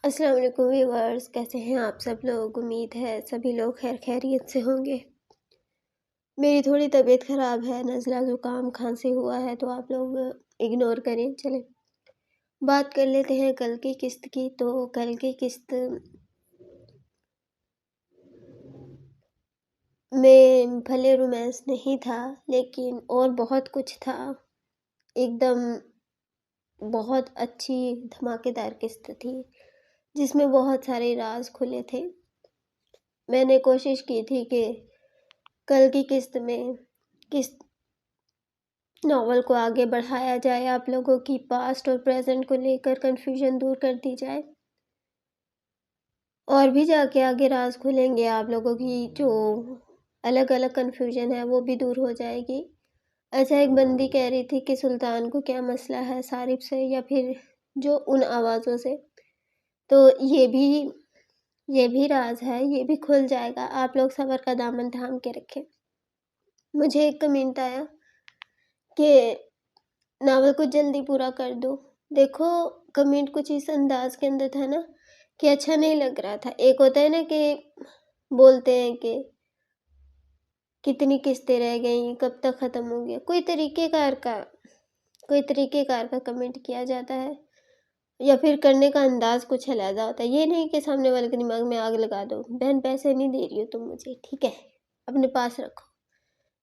السلام علیکم ویورز، کیسے ہیں آپ سب لوگ؟ امید ہے سبھی لوگ خیر خیریت سے ہوں گے۔ میری تھوڑی طبیعت خراب ہے، نزلہ زکام کھانسی ہوا ہے، تو آپ لوگ اگنور کریں۔ چلیں بات کر لیتے ہیں کل کی قسط کی۔ تو کل کی قسط میں بھلے رومانس نہیں تھا، لیکن اور بہت کچھ تھا۔ ایک دم بہت اچھی دھماکے دار قسط تھی جس میں بہت سارے راز کھلے تھے۔ میں نے کوشش کی تھی کہ کل کی قسط میں قسط ناول کو آگے بڑھایا جائے، آپ لوگوں کی پاسٹ اور پریزنٹ کو لے کر کنفیوژن دور کر دی جائے، اور بھی جا کے آگے راز کھلیں گے۔ آپ لوگوں کی جو الگ الگ کنفیوژن ہے وہ بھی دور ہو جائے گی۔ اچھا، ایک بندی کہہ رہی تھی کہ سلطان کو کیا مسئلہ ہے صارف سے یا پھر جو ان آوازوں سے، تو یہ بھی راز ہے، یہ بھی کھل جائے گا۔ آپ لوگ صبر کا دامن تھام کے رکھیں۔ مجھے ایک کمنٹ آیا کہ ناول کو جلدی پورا کر دو۔ دیکھو، کمنٹ کچھ اس انداز کے اندر تھا نا کہ اچھا نہیں لگ رہا تھا۔ ایک ہوتا ہے نا کہ بولتے ہیں کہ کتنی قسطیں رہ گئیں، کب تک ختم ہوں گے، کوئی طریقہ کار کا کمنٹ کیا جاتا ہے، یا پھر کرنے کا انداز کچھ علیحدہ ہوتا ہے۔ یہ نہیں کہ سامنے والے کے دماغ میں آگ لگا دو، بہن پیسے نہیں دے رہی ہو تم مجھے، ٹھیک ہے، اپنے پاس رکھو،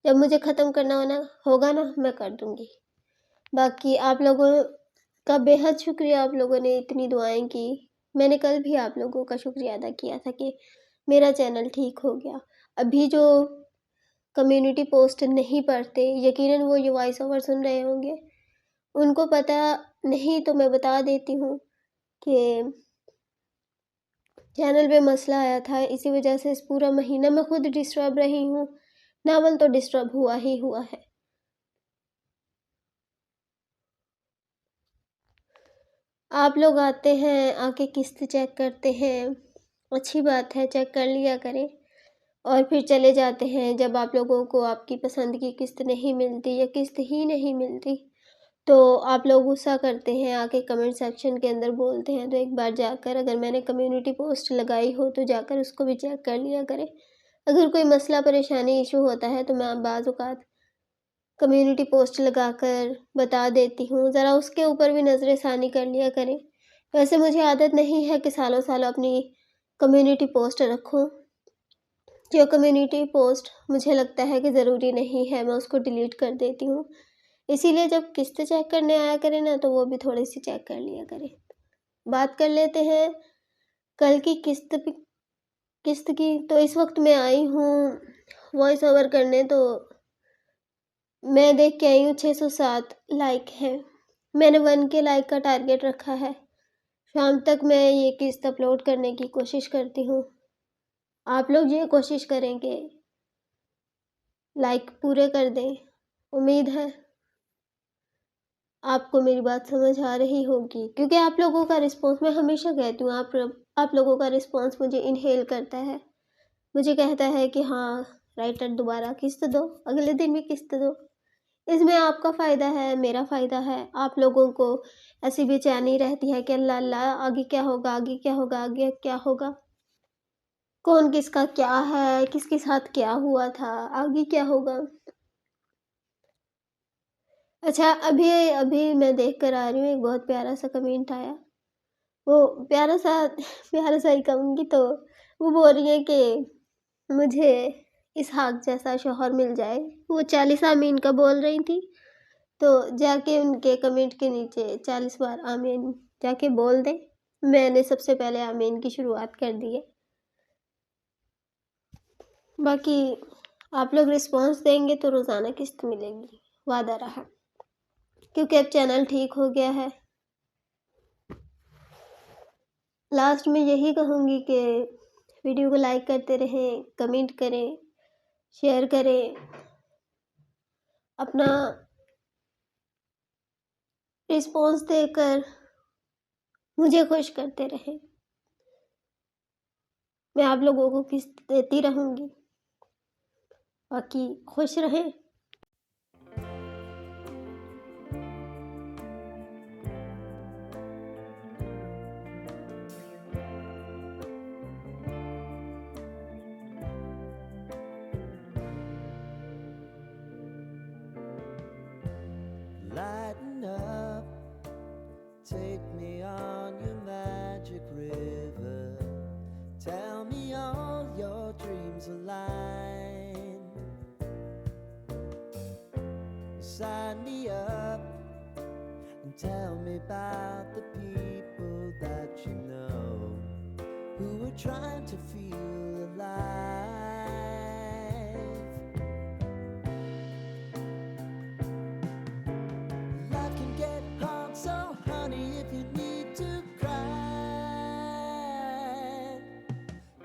جب مجھے ختم کرنا ہوگا نا میں کر دوں گی۔ باقی آپ لوگوں کا بے حد شکریہ، آپ لوگوں نے اتنی دعائیں کی۔ میں نے کل بھی آپ لوگوں کا شکریہ ادا کیا تھا کہ میرا چینل ٹھیک ہو گیا۔ ابھی جو کمیونٹی پوسٹ نہیں پڑھتے، یقیناً وہ یہ وائس اوور سن رہے ہوں گے، ان کو پتہ نہیں تو میں بتا دیتی ہوں کہ چینل پہ مسئلہ آیا تھا، اسی وجہ سے اس پورا مہینہ میں خود ڈسٹرب رہی ہوں۔ ناول تو ڈسٹرب ہوا ہی ہوا ہے۔ آپ لوگ آتے ہیں، آ کے قسط چیک کرتے ہیں، اچھی بات ہے، چیک کر لیا کریں، اور پھر چلے جاتے ہیں۔ جب آپ لوگوں کو آپ کی پسند کی قسط نہیں ملتی یا قسط ہی نہیں ملتی تو آپ لوگ غصہ کرتے ہیں، آ کے کمنٹ سیکشن کے اندر بولتے ہیں۔ تو ایک بار جا کر، اگر میں نے کمیونٹی پوسٹ لگائی ہو تو جا کر اس کو بھی چیک کر لیا کریں۔ اگر کوئی مسئلہ پریشانی ایشو ہوتا ہے تو میں بعض اوقات کمیونٹی پوسٹ لگا کر بتا دیتی ہوں، ذرا اس کے اوپر بھی نظر ثانی کر لیا کریں۔ ویسے مجھے عادت نہیں ہے کہ سالوں سالوں اپنی کمیونٹی پوسٹ رکھوں۔ جو کمیونٹی پوسٹ مجھے لگتا ہے کہ ضروری نہیں ہے میں اس کو ڈیلیٹ کر دیتی ہوں۔ اسی لیے جب قسط چیک کرنے آیا کریں نا تو وہ بھی تھوڑی سی چیک کر لیا کریں۔ بات کر لیتے ہیں کل کی قسط کی۔ تو اس وقت میں آئی ہوں وائس اوور کرنے، تو میں دیکھ کے آئی ہوں 607 لائک ہیں۔ میں نے 1K لائک کا ٹارگٹ رکھا ہے، شام تک میں یہ قسط اپلوڈ کرنے کی کوشش کرتی ہوں۔ آپ لوگ یہ کوشش کریں کہ لائک پورے کر دیں۔ امید ہے آپ کو میری بات سمجھ آ رہی ہوگی، کیونکہ آپ لوگوں کا رسپانس، میں ہمیشہ کہتی ہوں، آپ لوگوں کا رسپانس مجھے انہیل کرتا ہے، مجھے کہتا ہے کہ ہاں رائٹر دوبارہ قسط دو، اگلے دن بھی قسط دو۔ اس میں آپ کا فائدہ ہے، میرا فائدہ ہے۔ آپ لوگوں کو ایسی بے چینی رہتی ہے کہ اللہ اللہ آگے کیا ہوگا، آگے کیا ہوگا، آگے کیا ہوگا، کون کس کا کیا ہے، کس کے ساتھ کیا ہوا تھا، آگے کیا ہوگا۔ اچھا، ابھی میں دیکھ کر آ رہی ہوں، ایک بہت پیارا سا کمنٹ آیا، وہ پیارا سا ہی کہوں گی، تو وہ بول رہی ہے کہ مجھے اسحاق جیسا شوہر مل جائے۔ وہ 40 آمین کا بول رہی تھی، تو جا کے ان کے کمنٹ کے نیچے 40 بار آمین جا کے بول دیں۔ میں نے سب سے پہلے آمین کی شروعات کر دی ہے۔ باقی آپ لوگ رسپانس دیں گے تو روزانہ قسط ملے گی، وعدہ رہا، کیونکہ اب چینل ٹھیک ہو گیا ہے۔ لاسٹ میں یہی کہوں گی کہ ویڈیو کو لائک کرتے رہیں، کمنٹ کریں، شیئر کریں، اپنا رسپانس دے کر مجھے خوش کرتے رہیں۔ میں آپ لوگوں کو قسط دیتی رہوں گی۔ باقی خوش رہیں۔ Take me on your magic river. Tell me all your dreams align. Sign me up and tell me about the people that you know who are trying to feel alive. Life can get hard, so honey, if you need to cry,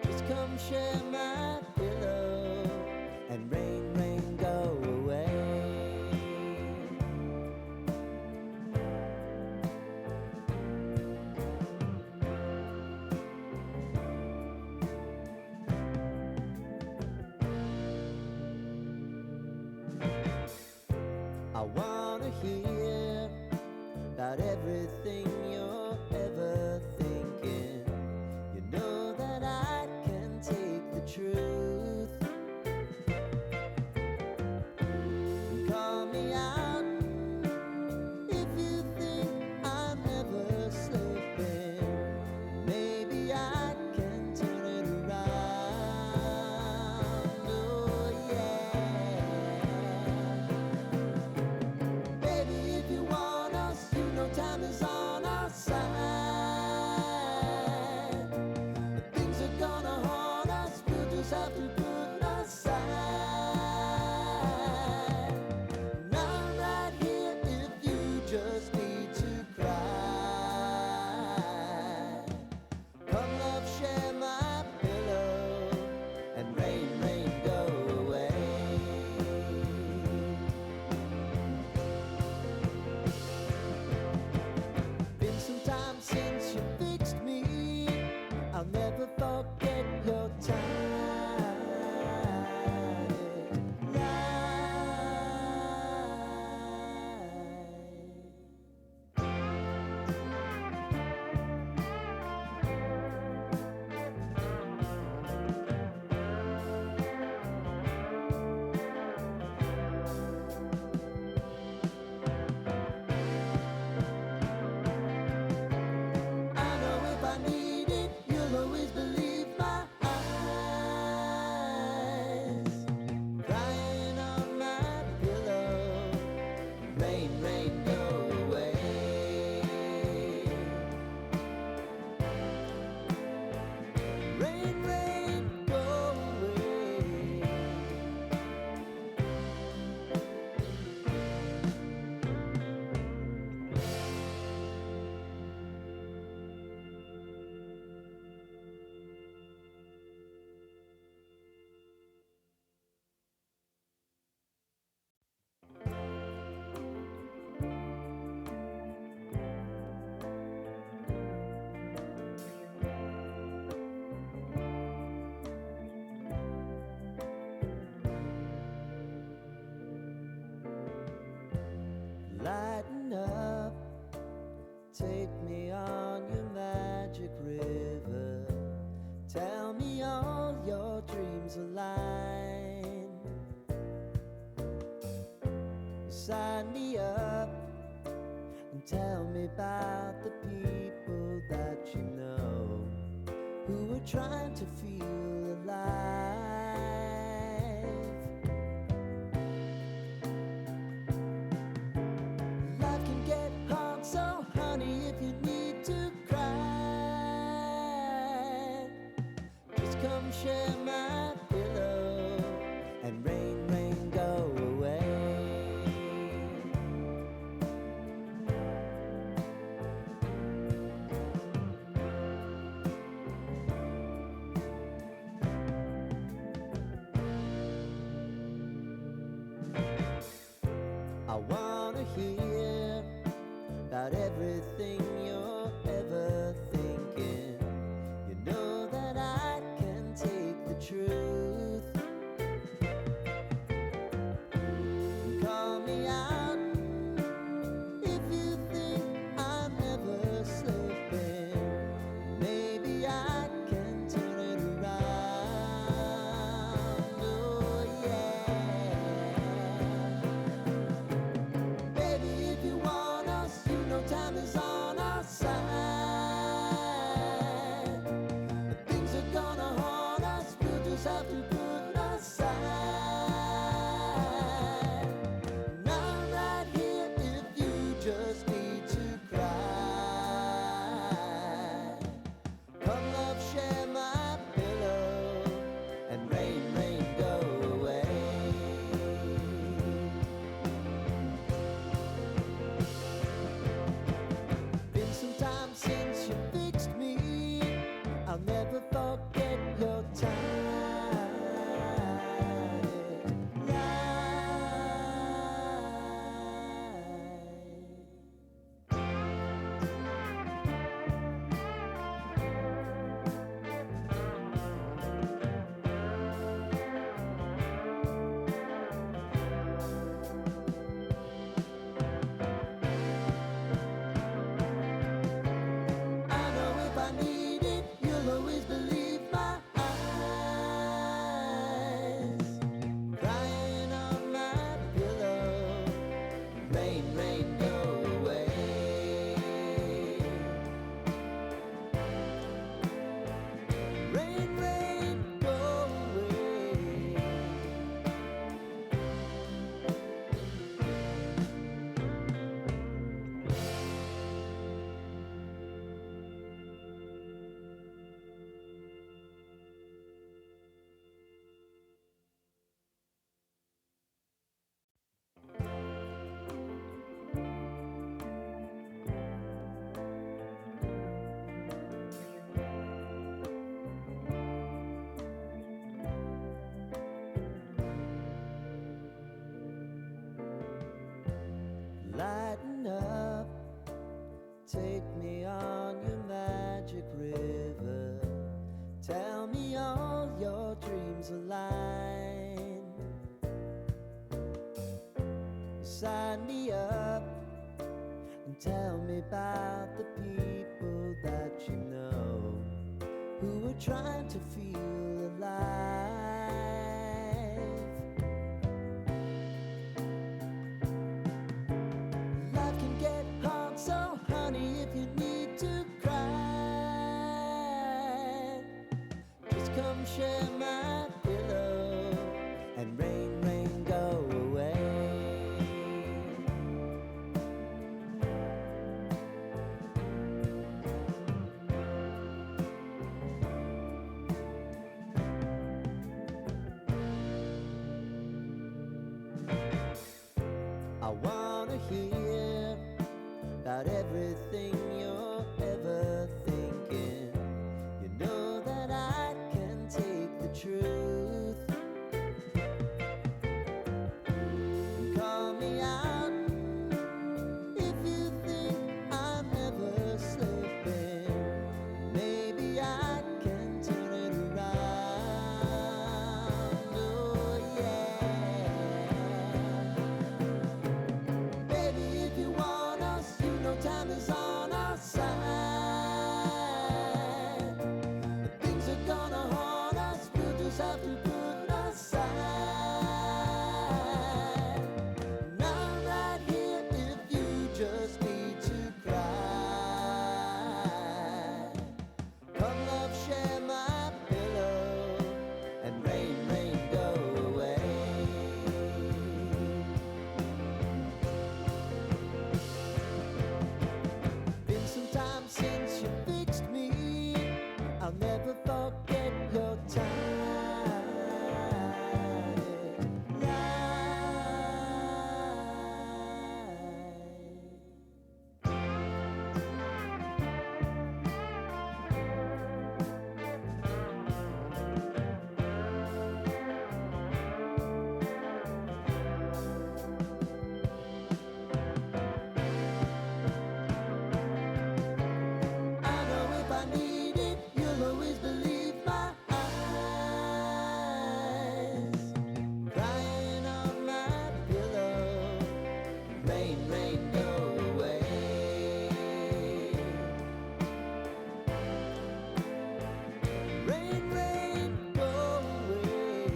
just come share my pillow and rain, rain, go away. I wanna hear about everything you're ever thinking. You know that I can take the truth. Call me out if you think I'm never slipping. Maybe I can turn it around. Oh yeah. Baby, if you want us, you know time is on our side. Things are gonna haunt us, we'll just have to put aside. And I'm right here if you just need to cry. Come love, share my pillow, and rain, rain, go away. Been some time since you fixed me. I'll never forget your time. I know if I need it, you'll always believe my eyes. Crying on my pillow, rain, rain, go away. Rain, rain, go away. Lighten up, take me on your magic river. Tell me all your dreams align. Sign me up and tell me about the people that you know who are trying to feel alive. Life can get hard, so honey, if you need to cry, just come share my pillow and rain, rain, go away. on your magic river. Tell me all your dreams align. Sign me up and tell me about the people that you know who are trying to feel alive. Life can get hard, so honey, if you need to cry, just come share my pillow and rain, rain, go away. I wanna hear about everything you're ever thinking. You know that I can take the truth. Call me out if you think I'm ever slipping. Maybe I can turn it around. Oh yeah. Baby, if you want us, you know time is on our side. If things are gonna haunt us, we'll just have to put aside. And I'm right here if you just need to cry. Come love, share my pillow, and rain, rain, go away. Been some time since you fixed me. I'll never forget your time. I know if I need it, you'll always believe my eyes. Crying on my pillow, rain, rain, go away. Rain, rain, go away.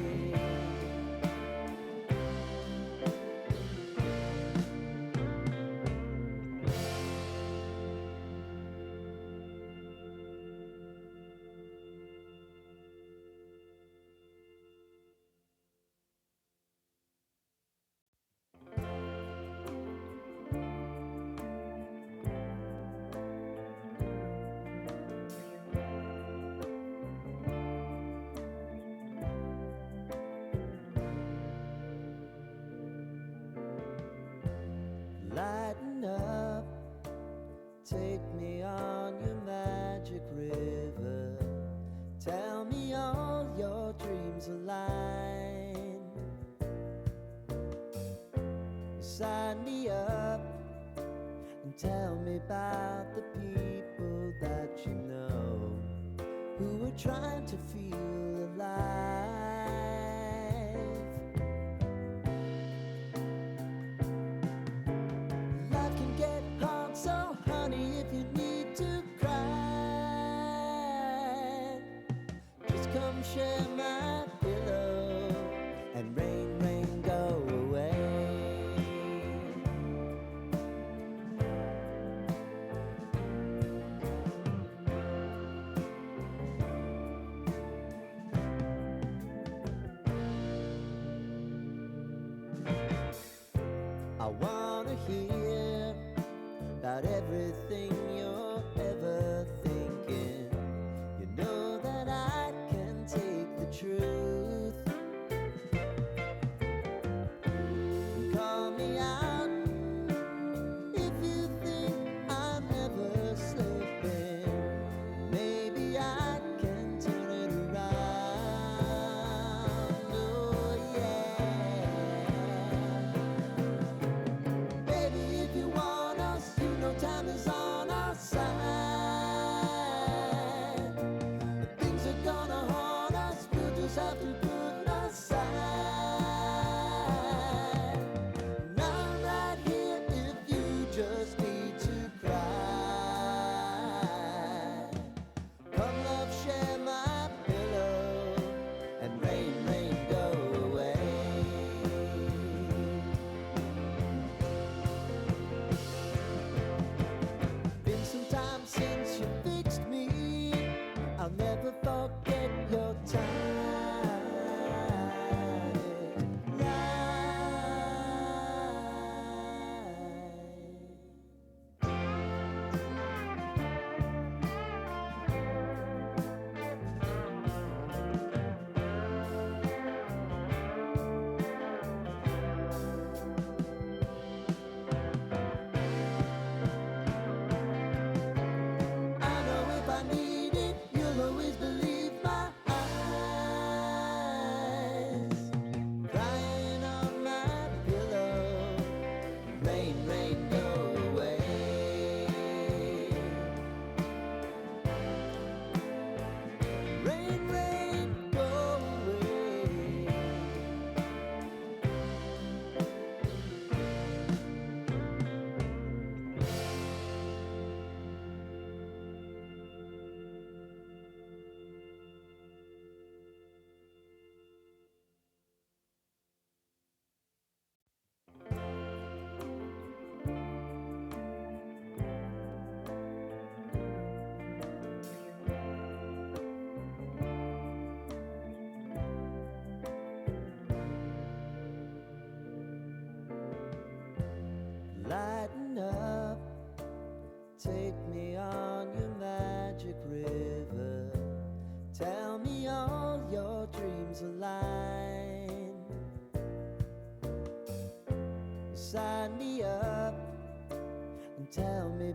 Lighten up, take me on your magic river. Tell me all your dreams align. Sign me up and tell me about the people that you know who are trying to feel alive. Life can get hard, so honey, if you need to cry, just come share my pillow and rain, rain, go away.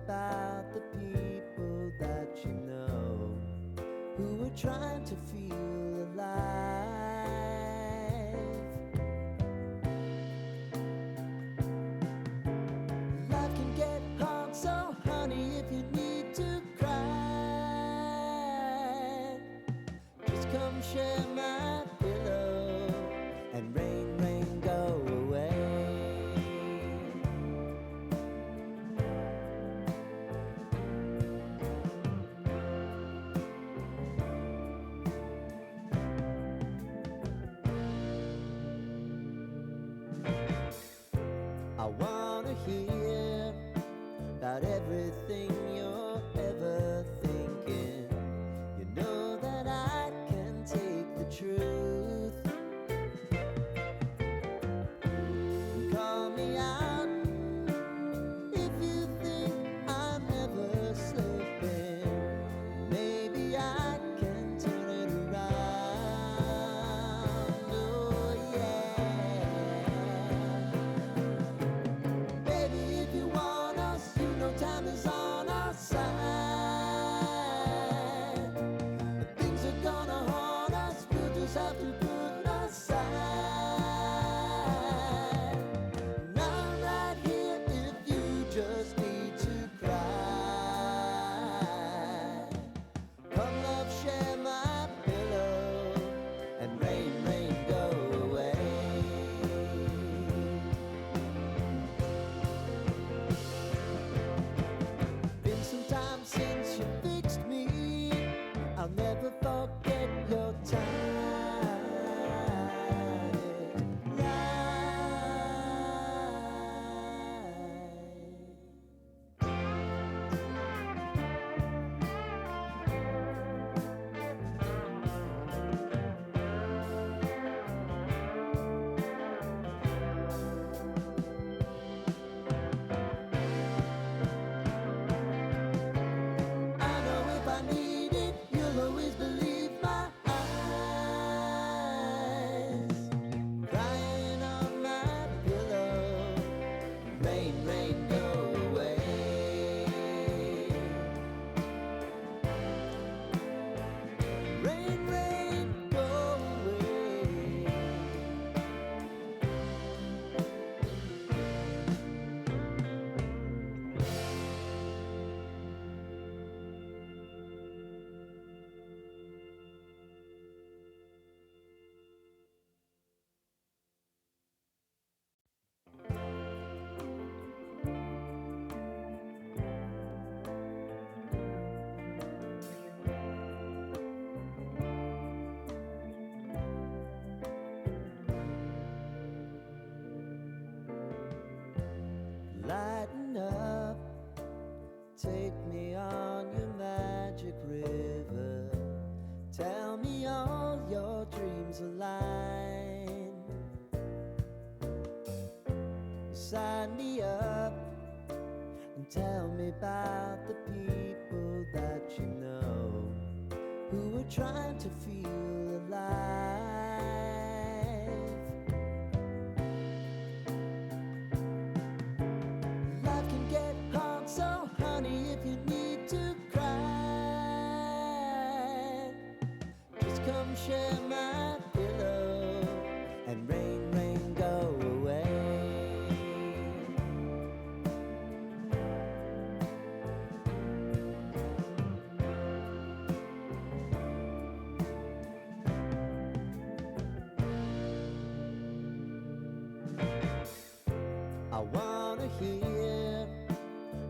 about the people that you know who are trying to feel alive. Life can get hard, so honey, if you need to cry, just come share my pillow and rain, rain, go away. I wanna hear about everything you're ever thinking. You know that I can take the truth. Call me out if you think I'm ever slipping. Maybe I can turn it around. Oh yeah. Baby, if you want us, you know time is on our side. If things are gonna haunt us, we'll just have to put aside. And I'm right here if you just need to cry. Come love, share my pillow, and rain, rain, go away. Been some time since you fixed me. I'll never forget your time. I know if I need it, you'll always believe my eyes. Crying on my pillow, rain, rain, go away. Rain, rain, go away. Lighten up, take me on your magic river. Tell me all your dreams align. Sign me up and tell me about the people that you know who are trying to feel alive. Life can get hard, so honey, if you need to cry, just come share my pillow and rain, rain, go away. I wanna hear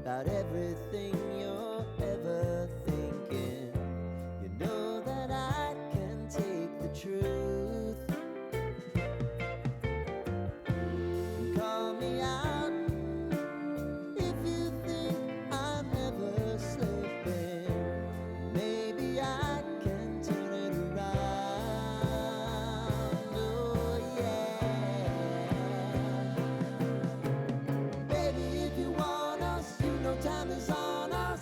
about everything you're ever thinking. You know that I can take the truth. Call me out if you think I'm ever slipping. Maybe I can turn it around. Oh yeah. Baby, if you want us, you know time is on our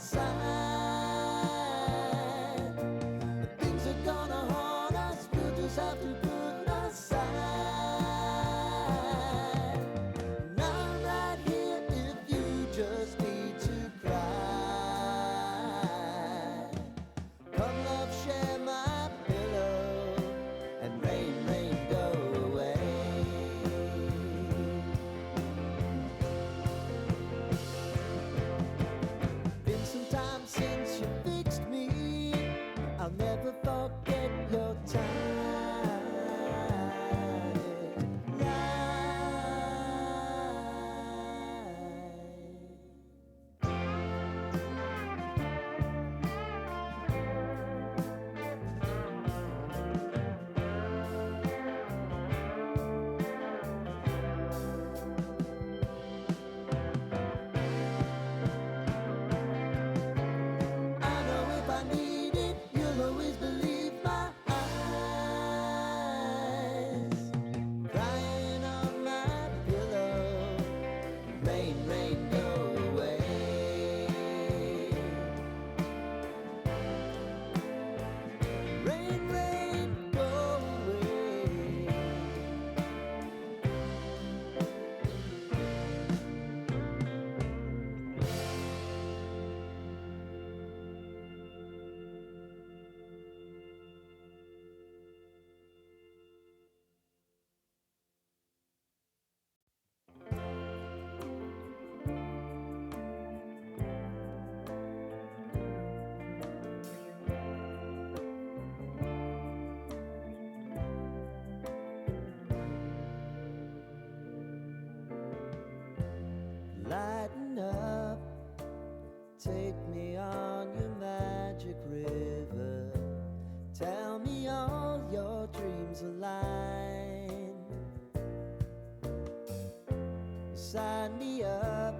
sign me up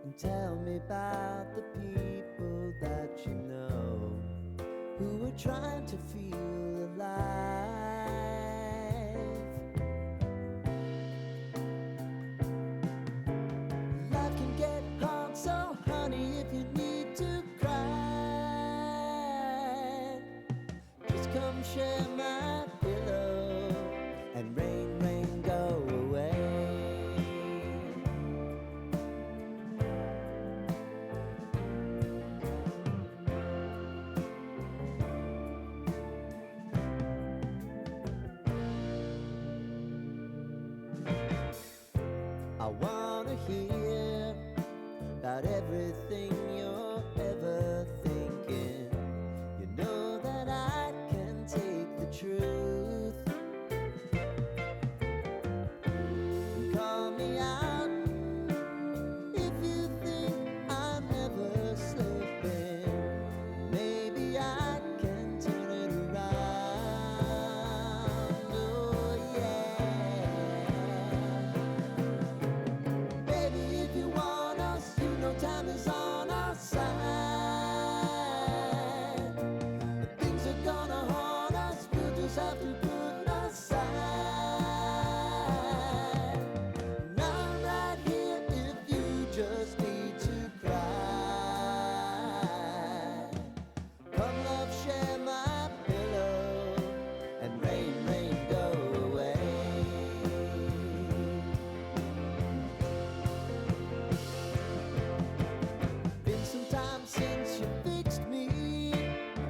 and tell me about the people that you know who are trying to feel alive. Life can get hard, so honey, if you need to cry, just come share my pillow and rain, rain, go away. I wanna hear about everything you're ever thinking. You know that I can take the truth. Call me out if you think I'm never slipping. Maybe I can turn it around. Oh yeah. Baby, if you want us, you know time is on our side. If things are gonna haunt us, we'll just have to put aside. And I'm right here if you just need to cry. Come love, share my pillow, and rain, rain, go away. Been some time since you fixed me.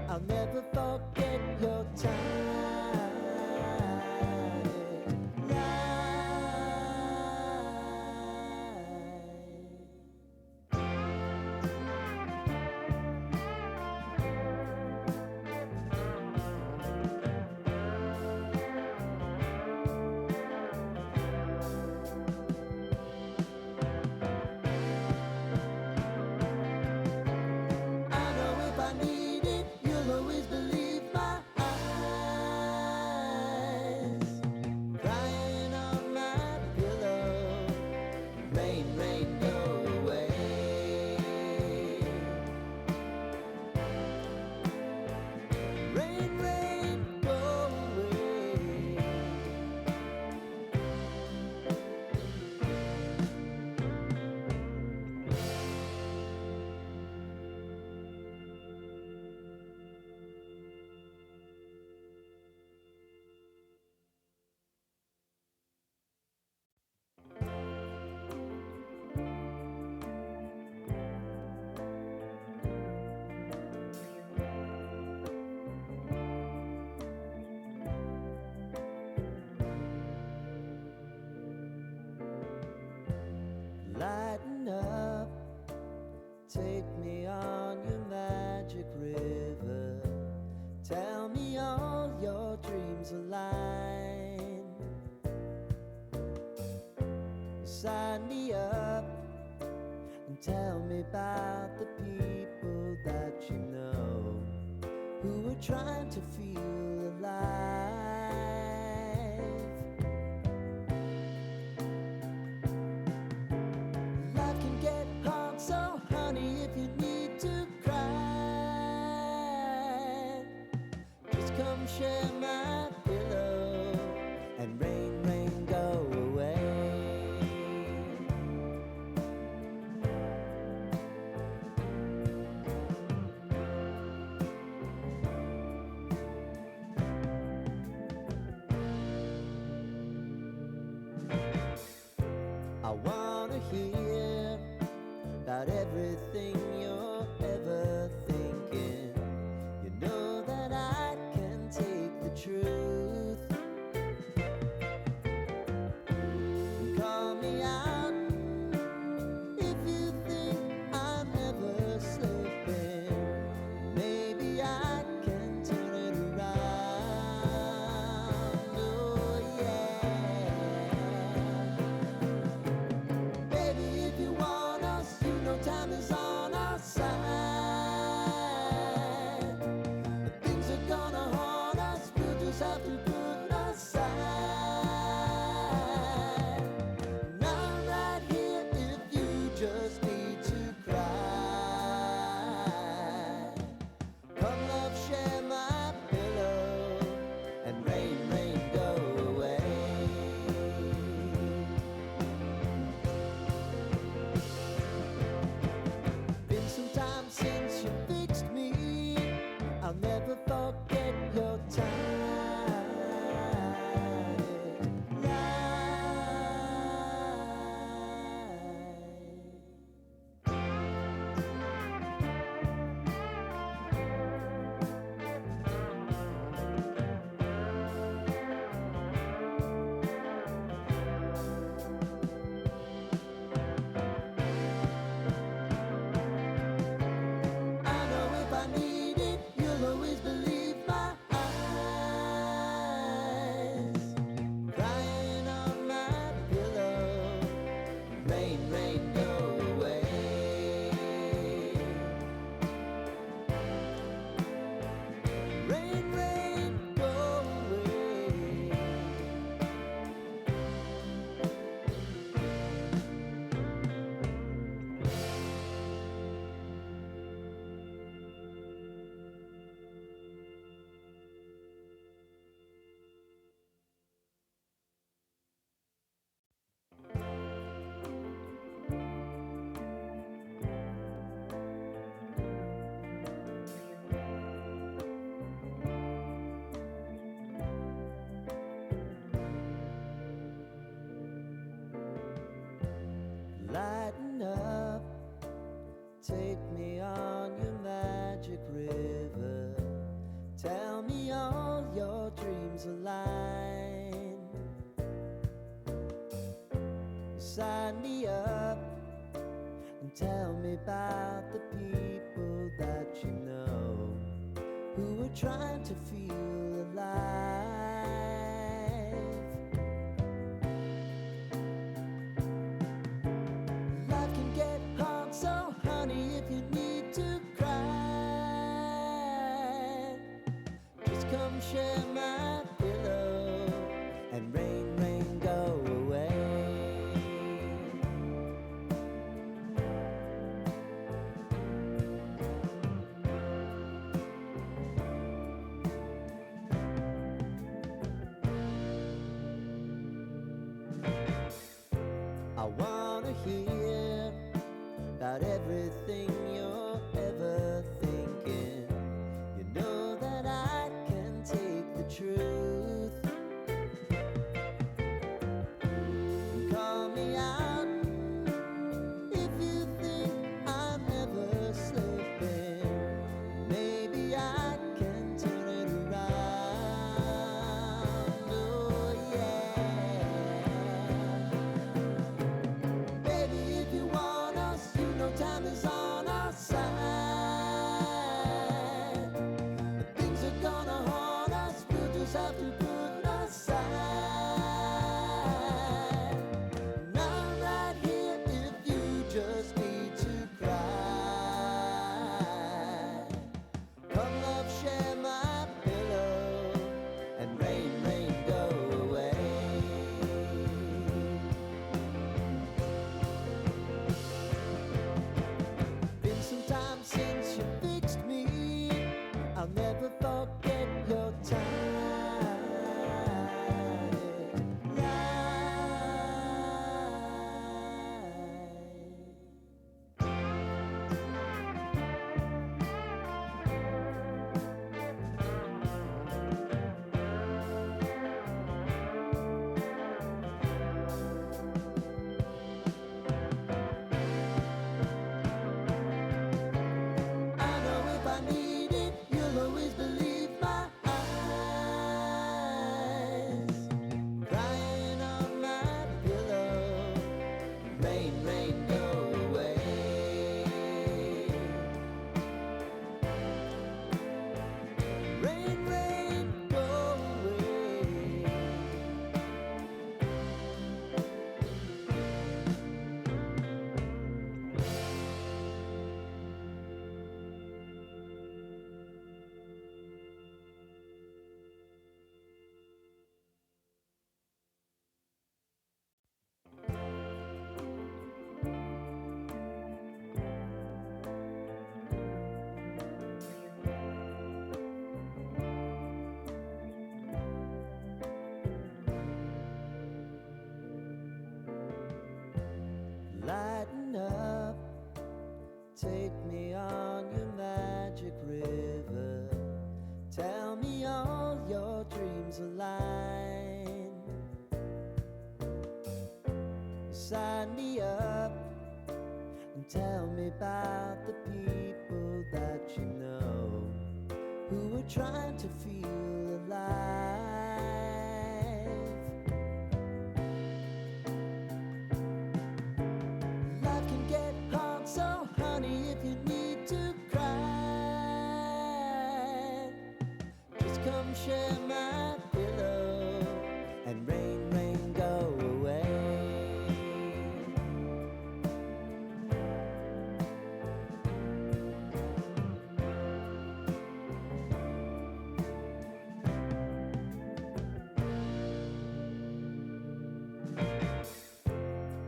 I'll never forget your time. I know if I need it, you'll always believe my eyes. Crying on my pillow, rain, rain, go away. Rain, rain, go away. Lighten up, take me on your magic river. Tell me all your dreams align. Sign me up and tell me about the people that you know who are trying to feel alive. Life can get hard, so honey, if you need to cry, just come share my pillow and rain, rain, go away. I wanna hear about everything you're ever thinking. You know that I can take the truth. need it, you'll always believe my eyes. Crying on my pillow, rain, rain, go away. Rain, rain, go away. Lighten up, take me on your magic river. Tell me all your dreams align. Sign me up and tell me about the people that you know who are trying to feel alive. Life can get hard, so honey, if you need to cry, just come share my pillow and rain, rain, go away. I wanna hear about everything you're ever thinking. You know that I can take the truth. Call me out if you think I'm never slipping. Maybe I can turn it around. Oh yeah. Baby, if you want us, you know time is on our side. Things are gonna haunt us, we'll just have to put aside. And I'm right here if you just need to cry. Come love, share my pillow, and rain, rain, go away. Been some time since you fixed me. I'll never forget your time. I know if I need it, you'll always believe my eyes. Crying on my pillow, rain, rain, go away. Rain, rain, go away. Lighten up, take me on your magic river. Tell me all your dreams align. Sign me up and tell me about the people that you know who are trying to feel alive. Life can get hard, so honey, if you need to cry, share my pillow and rain, rain, go away.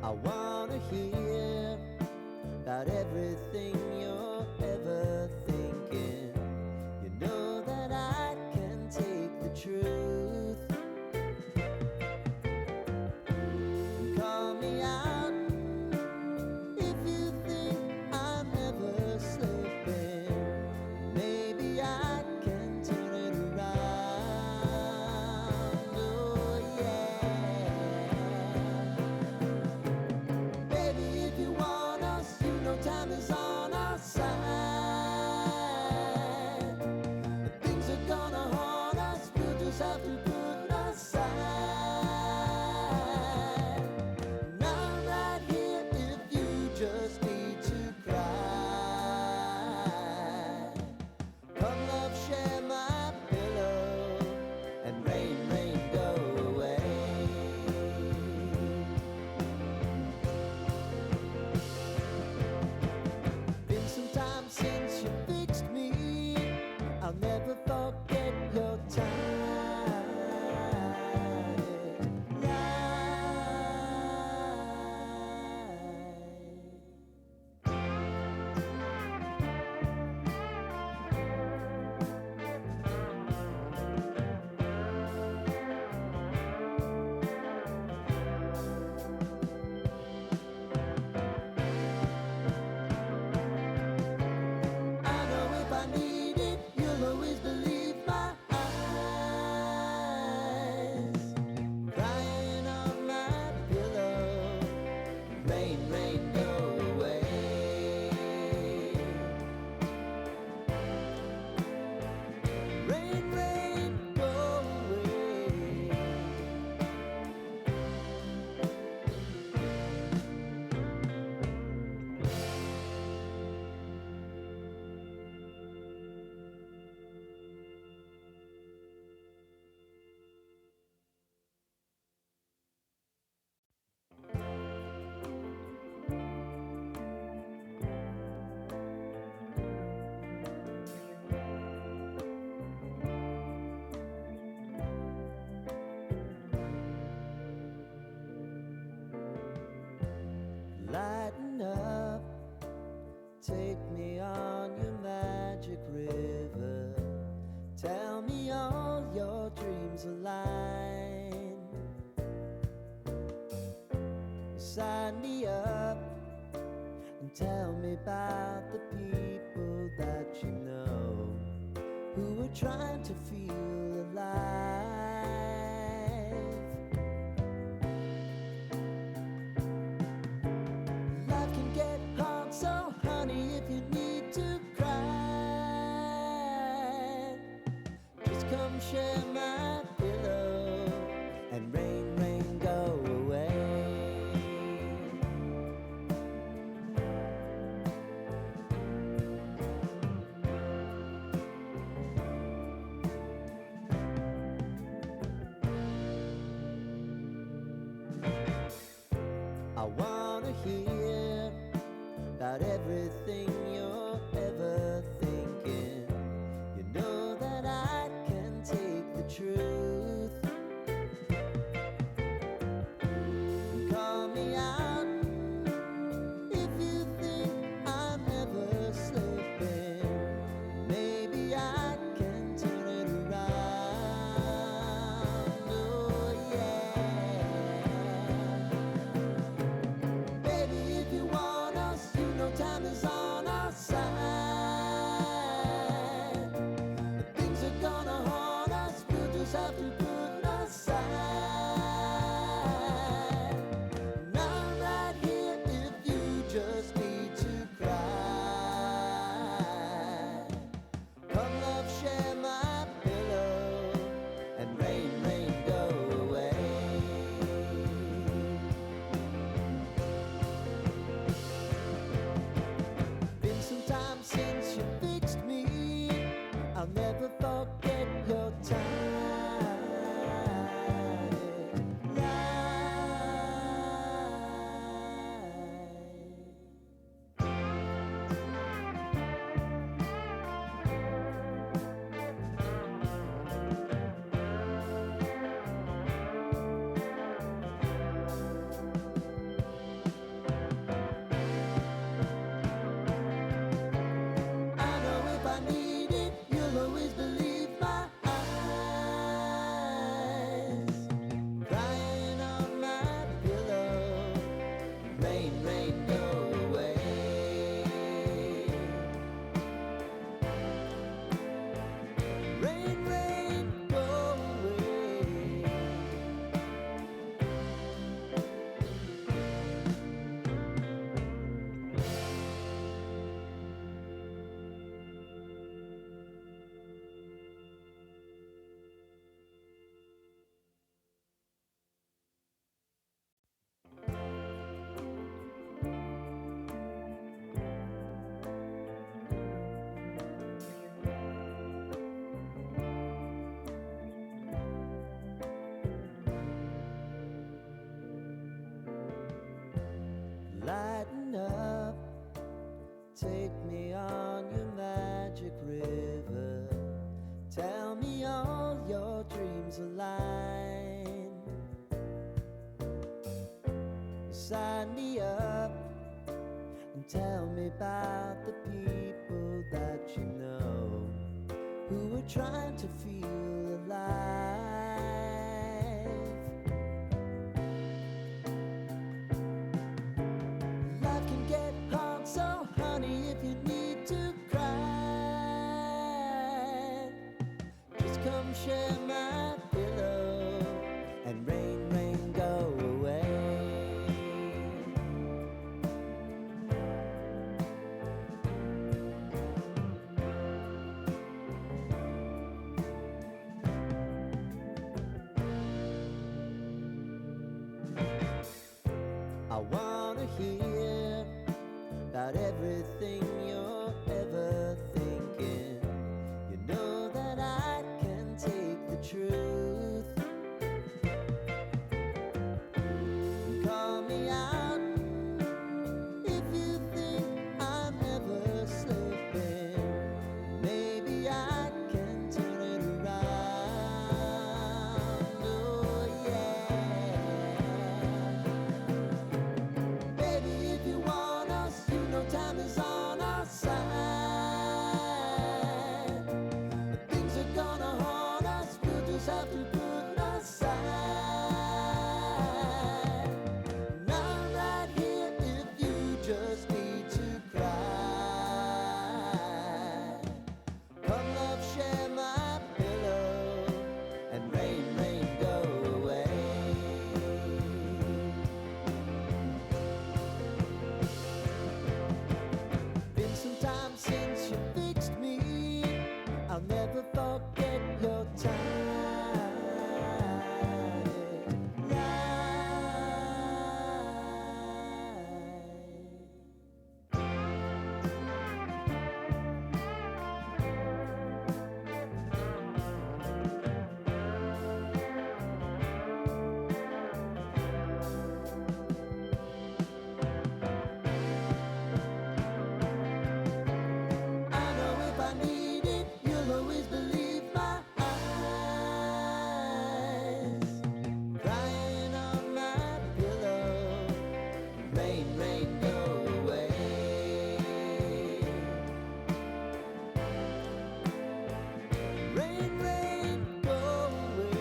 I wanna hear about everything you're ever thinking. You know that I can take the truth. Call me out if you think I'm never slipping. Maybe I can turn it around. Oh yeah. Baby, if you want us, you know time is on our side. If things are gonna haunt us, we'll just have to put aside. And I'm right here if you just need to cry. Come love, share my pillow and rain, rain, go away. Been some time since you fixed me. I'll never forget your time. I know if I need it, you'll always believe my eyes. Crying on my pillow, rain, rain, go away. Rain, rain, go away. Lighten up, take me on your magic river. Tell me all your dreams align. Sign me up and tell me about the people that you know who are trying to feel alive. Life can get hard, so honey, if you need to cry, just come share my pillow and rain, rain, go away. dreams align. Sign me up and tell me about the people that you know who are trying to feel alive. Life can get hard, so honey, if you need to cry, just come share my pillow and rain, rain, go away. I wanna hear about everything you're ever thinking. You know that I can take the truth. Call me out if you think I'm ever slipping. Maybe I can turn it around. Oh yeah. Baby, if you want us, you know time is on our side. But things are gonna haunt us, we'll just have to put aside. And I'm right here if you just need to cry. Come love, share my pillow, and rain, rain, go away. Been some time since you fixed me. I'll never forget your time. I know if I need it, you'll always believe my eyes. Crying on my pillow, rain, rain, go away. Rain, rain, go away.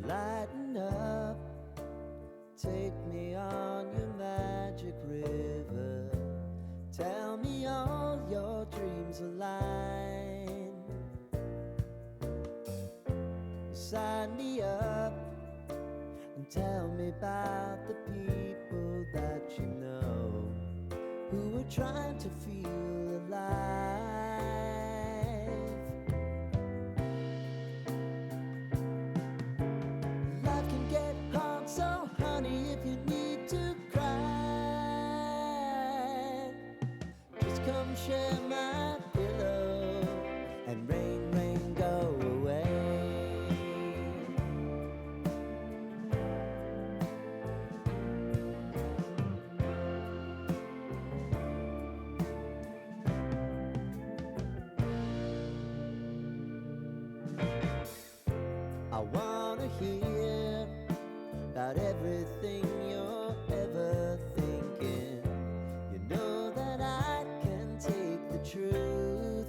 Lighten up, take me on your magic river. Tell me all your dreams align. Sign me up and tell me about the people that you know who are trying to feel alive. Life can get hard, so honey, if you need to cry, just come share my pillow and rain, rain, go away. I wanna hear about everything you're ever thinking. You know that I can take the truth.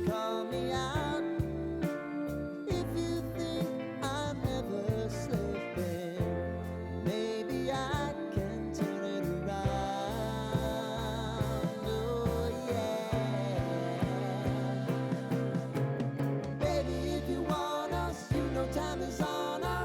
Call me out if you think I'm ever slipping. Maybe I can turn it around. Oh yeah. Baby, if you want us, you know time is on our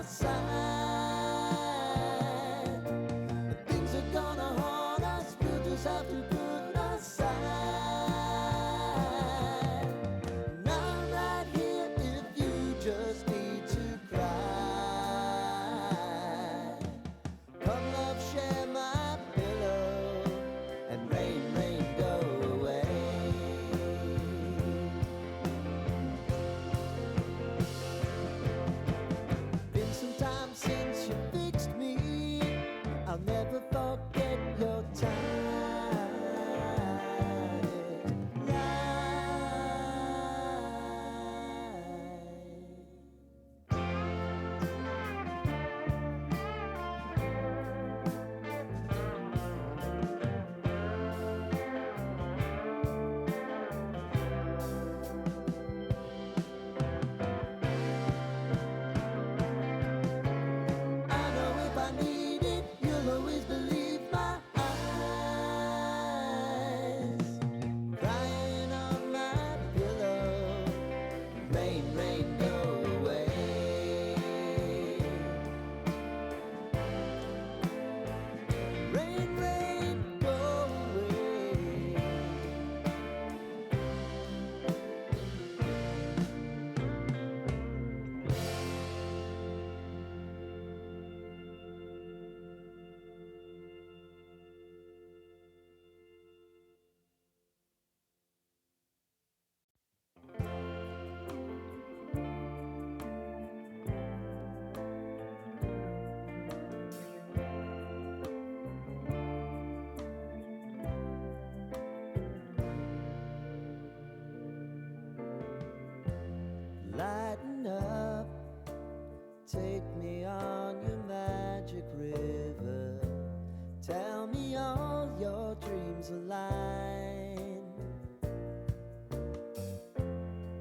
dreams align.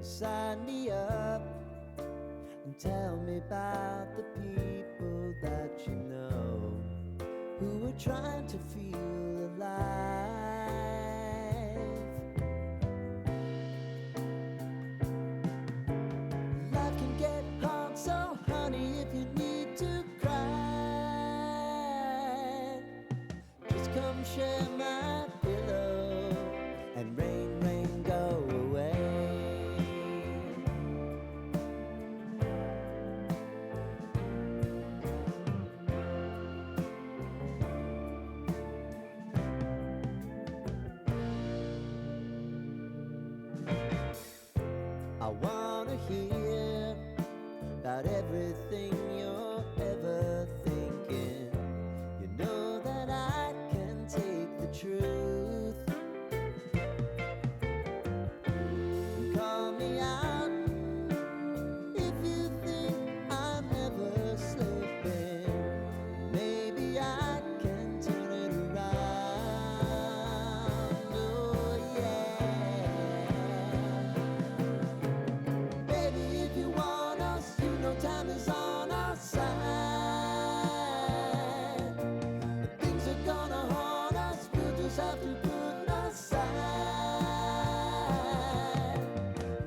Sign me up and tell me about the people that you know who are trying to feel alive. Life can get hard, so honey, if you need to cry, just come share my pillow and rain, rain, go away. I wanna hear about everything you're ever thinking. You know that I can take the truth. Call me out if you think I'm never slipping. Maybe I can turn it around. Oh yeah. Baby, if you want us, you know time is on our side. If things are gonna haunt us, we'll just have to put aside.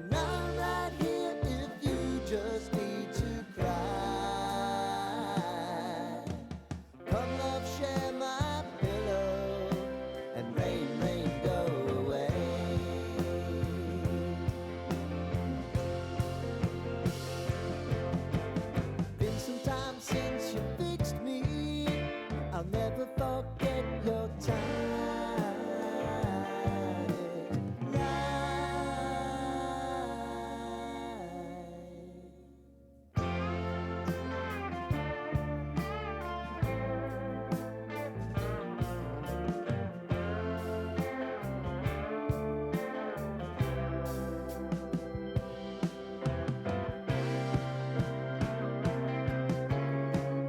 And I'm right here if you just need to cry. Come love, share my pillow, and rain, rain, go away. Been some time since you fixed me. I'll never forget your time.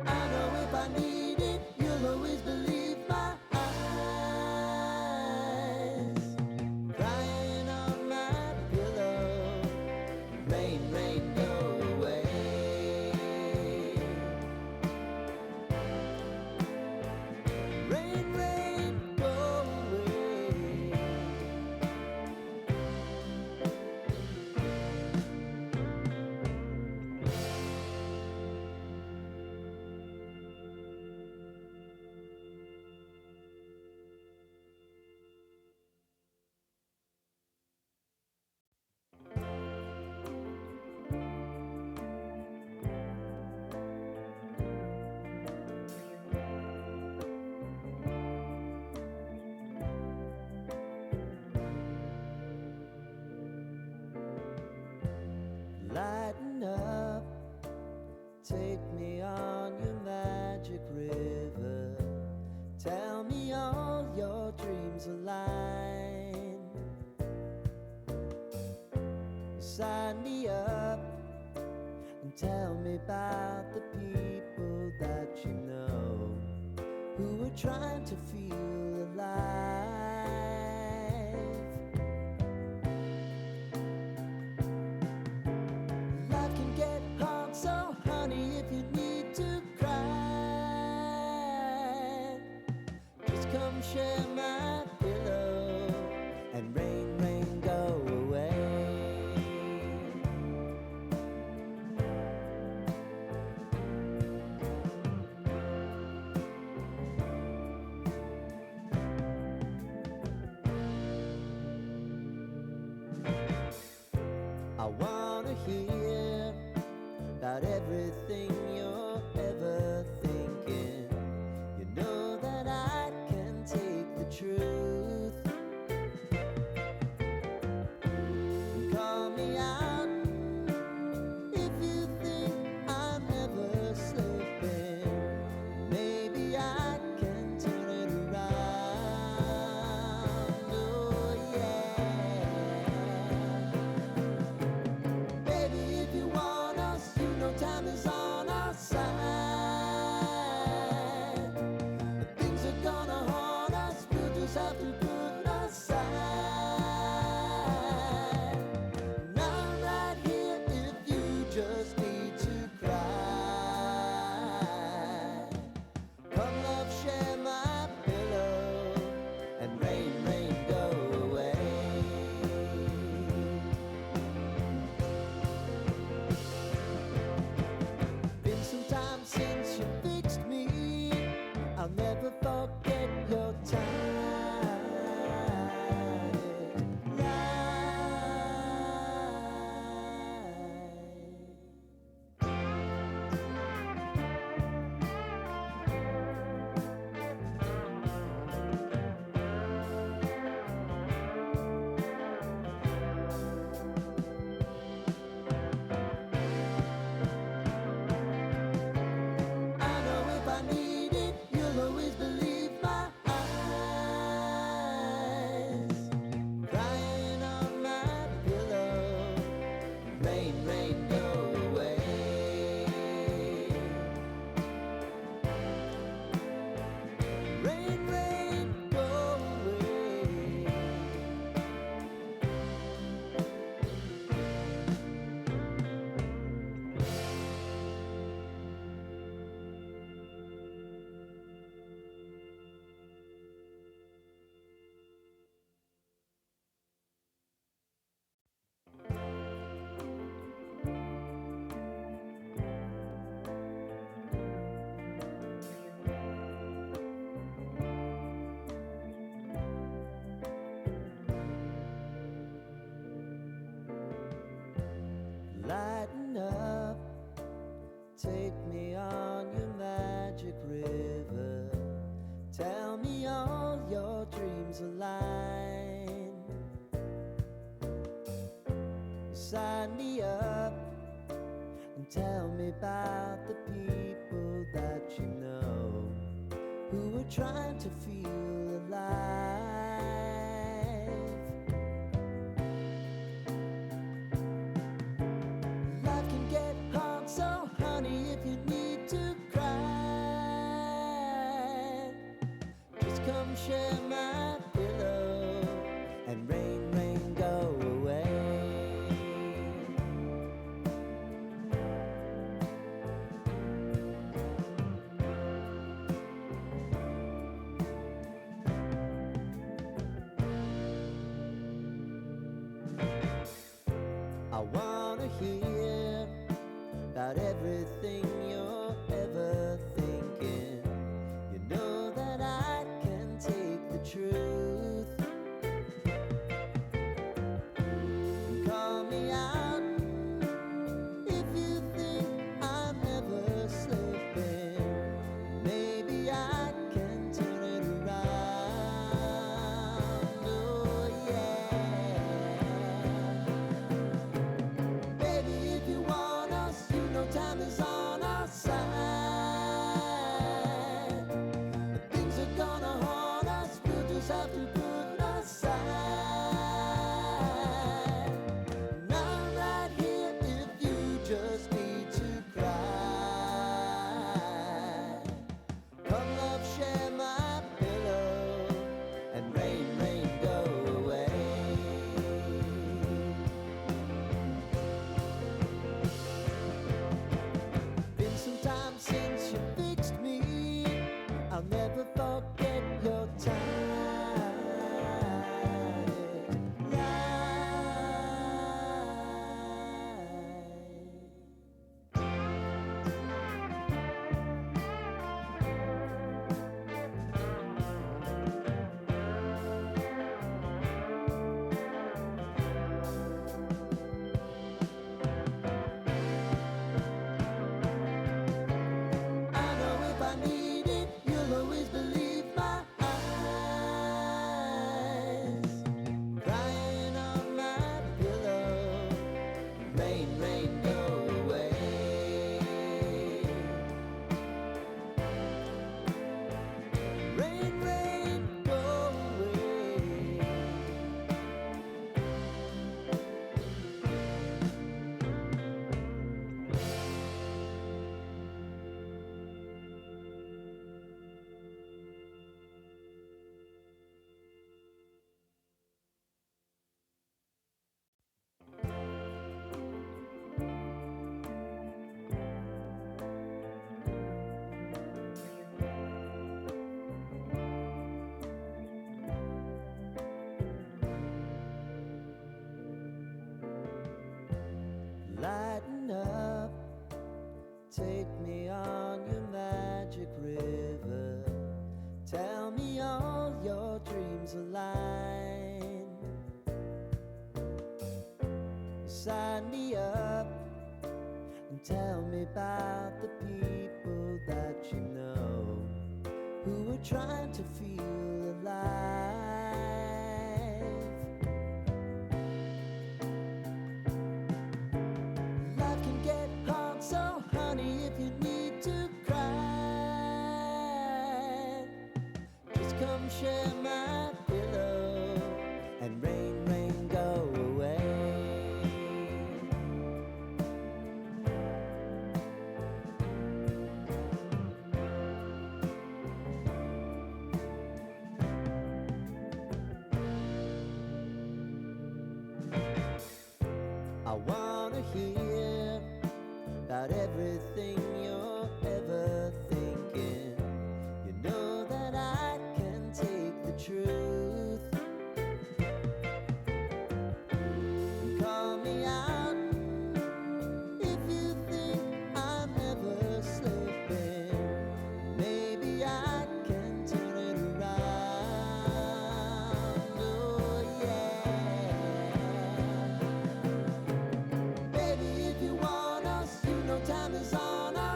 I know if I need it, you'll always believe my eyes. Crying on my pillow, rain, rain, go away. Rain, rain, go away. Lighten up, take me on your magic river. Tell me all your dreams align. Sign me up and tell me about the people that you know who are trying to feel alive. Life can get hard, so honey, if you need to cry, just come share my pillow and rain, rain, go away. I wanna hear about everything you're ever thinking. You know that I can take the truth. me all your dreams align. Sign me up and tell me about the people that you know who are trying to feel alive. Life can get hard, so honey, if you need to cry, just come share my pillow and rain, rain, go away. I wanna hear about everything you're ever thinking. You know that I can take the truth. Call me out if you think I'm ever slipping. Maybe I can turn it around. Oh yeah. Baby, if you want us, you know time is on our side. But things are gonna haunt us, we'll just have to put aside. And I'm right here if you just need to cry. Come love, share my pillow, and rain, rain, go away. Been some time since you fixed me. I'll never forget your time. I know if I need it, you'll always believe my eyes. Crying on my pillow, rain, rain, go away. Rain, rain, go away. Lighten up, take me on your magic river. Tell me all your dreams align. Sign me up and tell me about the people that you know who are trying to feel alive. Life can get hard, so honey, if you need to cry, just come share my pillow and rain, rain, go away. I wanna hear about everything you're ever thinking. You know that I can take the truth. Call me out if you think I'm ever slipping. Maybe I can turn it around. Oh yeah. Baby, if you want us, you know time is on our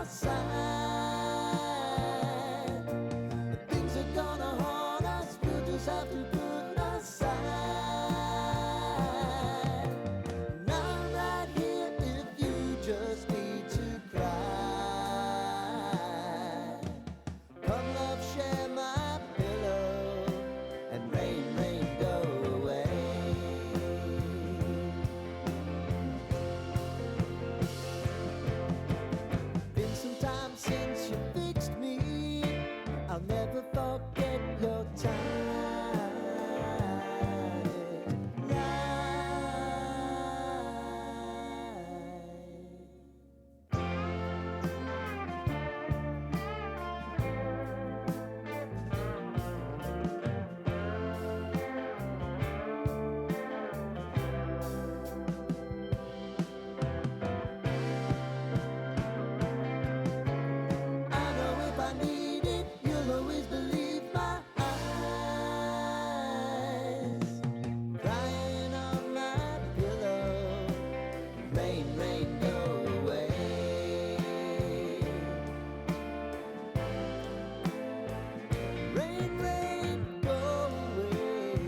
just have to put aside. Now I'm right here if you just need to cry. Come love, share my pillow, and rain, rain, go away. Been some time since you fixed me. I'll never forget your time. I know if I need it, you'll always believe my eyes. Crying on my pillow, rain, rain, go away. Rain, rain, go away.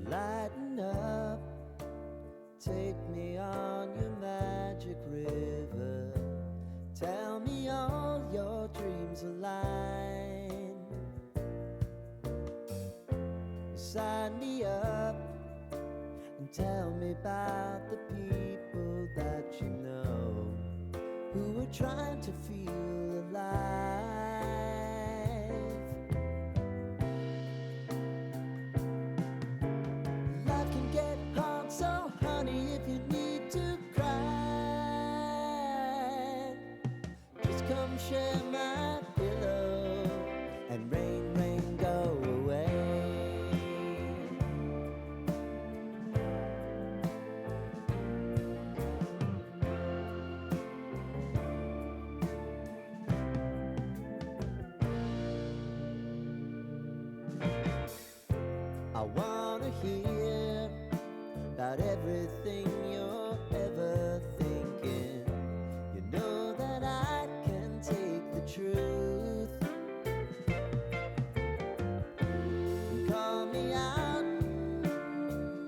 Lighten up, take me on your magic river. Tell me all your dreams align. Sign me up and tell me about the people that you know who are trying to feel alive. Life can get hard, so honey, if you need to cry, just come share my pillow, and rain, rain, go away. I wanna hear about everything you're ever thinking. You know that I can take the truth. Call me out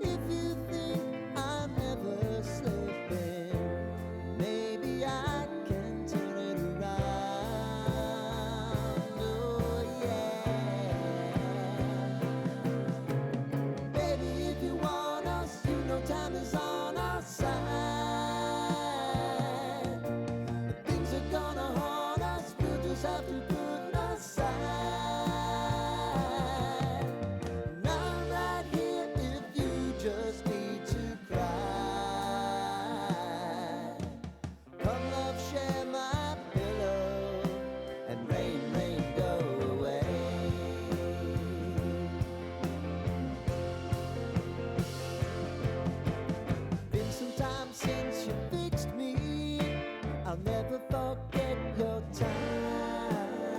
if you think I'm never slipping. Maybe I can turn it around. Oh yeah. Baby, if you want us, you know time is on our side. If things are gonna haunt us, we'll just have to put aside. Now I'm right here if you just need to cry. Come love, share my pillow, and rain, rain, go away. Been some time since you fixed me. I'll never forget your time.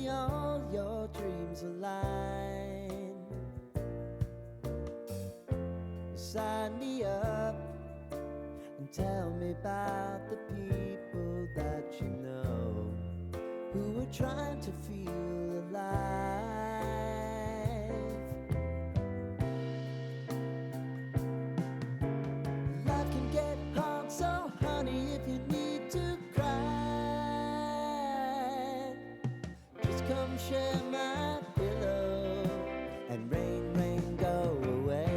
all your dreams align. Sign me up and tell me about the people that you know who are trying to feel alive. Life can get hard, so honey, if you need to cry, just come share my pillow and rain, rain, go away.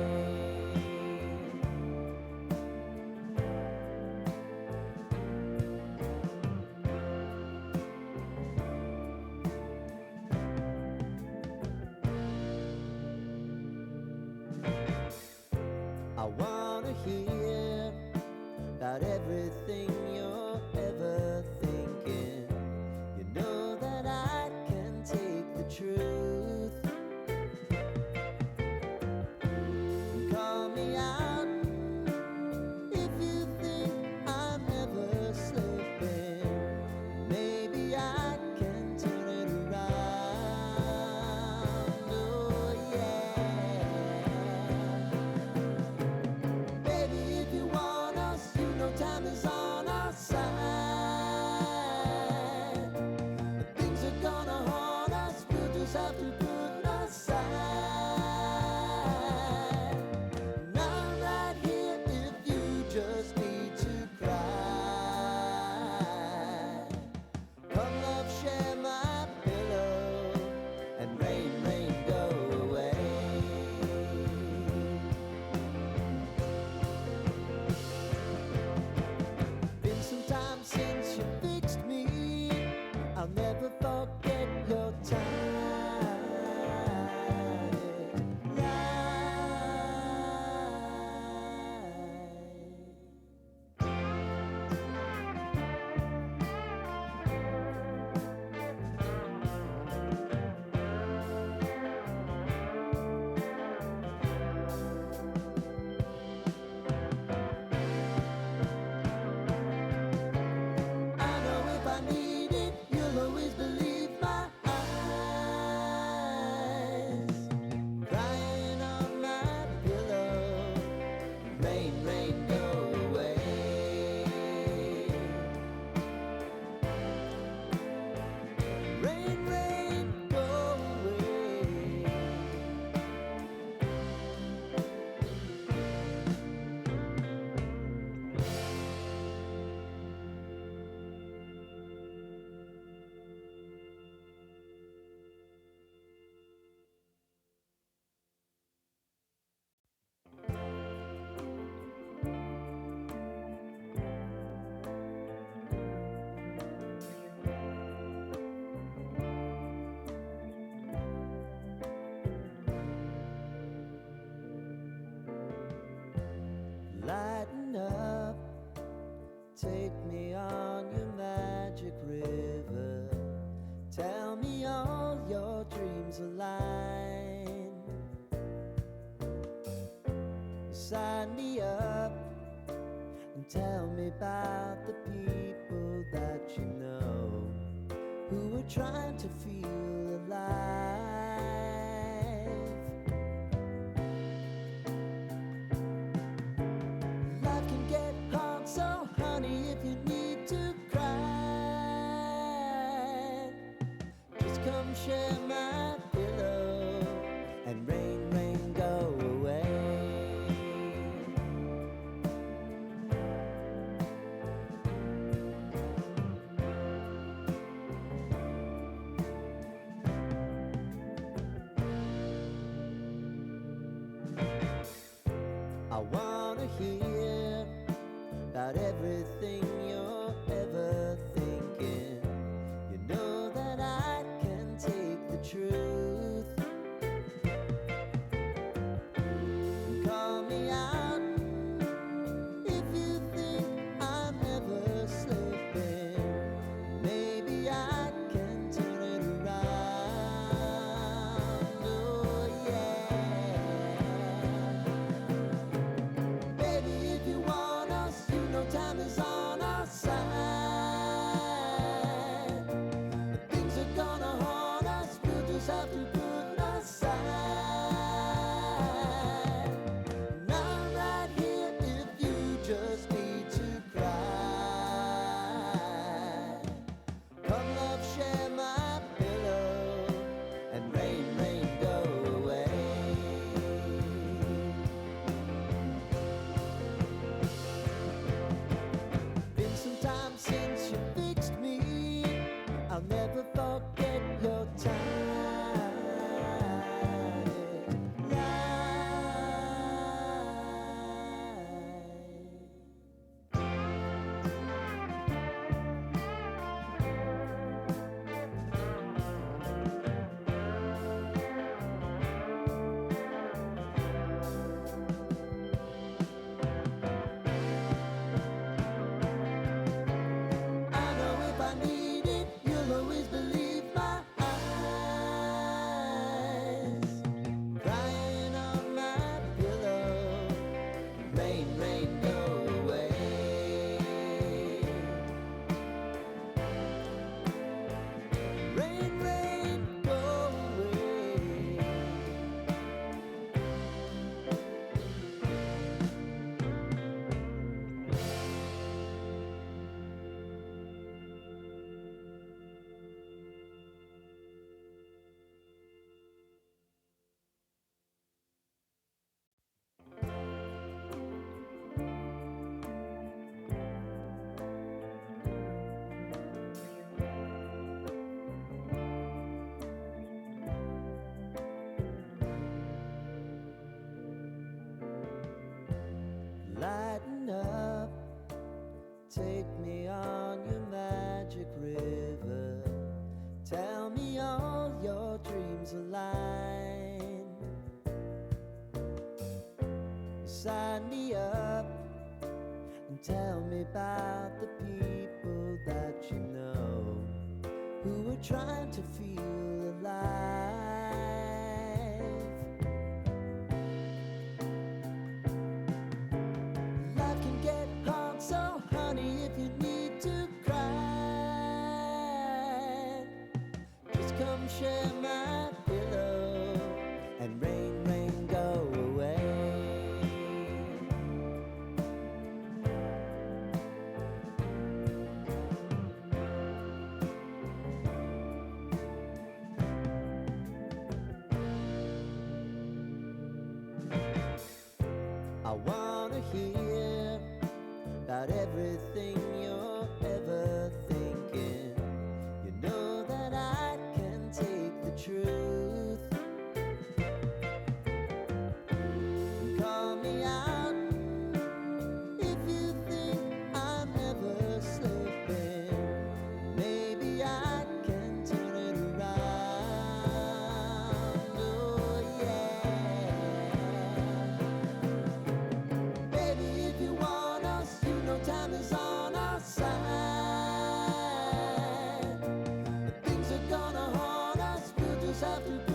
I wanna hear about everything you're ever thinking. You know that I can take the truth. Call me out if you think I'm ever slipping. Maybe I can turn it around. Oh yeah. Baby, if you want us, you know time is on our side. But things are gonna haunt us, we'll just have to put aside. And I'm right here if you just need to cry. Come love, share my pillow, and rain, rain, go away. Been some time since you fixed me. I'll never forget your time. I know if I need it, you'll always believe my eyes. Crying on my pillow, rain, rain, go away. Rain, rain, go away. Lighten up, take me on your magic river. Tell me all your dreams align. Sign me up and tell me about the people that you know who are trying to feel alive. Life can get hard, so honey, if you need to cry, just come share my pillow and rain, rain, go away. I wanna hear about everything you're ever thinking. You know that I can take the truth. Call me out if you think I'm ever slipping. Maybe I can turn it around. Oh yeah. Baby, if you want us, you know time is on our sign me up and tell me about the people that you know who are trying to feel alive. Life can get hard, so honey, if you need to cry, just come share my pillow and rain, rain, go away. I wanna hear about everything you're ever thinking. You know that I can take the truth. Call me out if you think I'm ever slipping. Maybe I can turn it around. Oh yeah. Baby, if you want us, you know time is on our side. If things are gonna haunt us, we'll just have to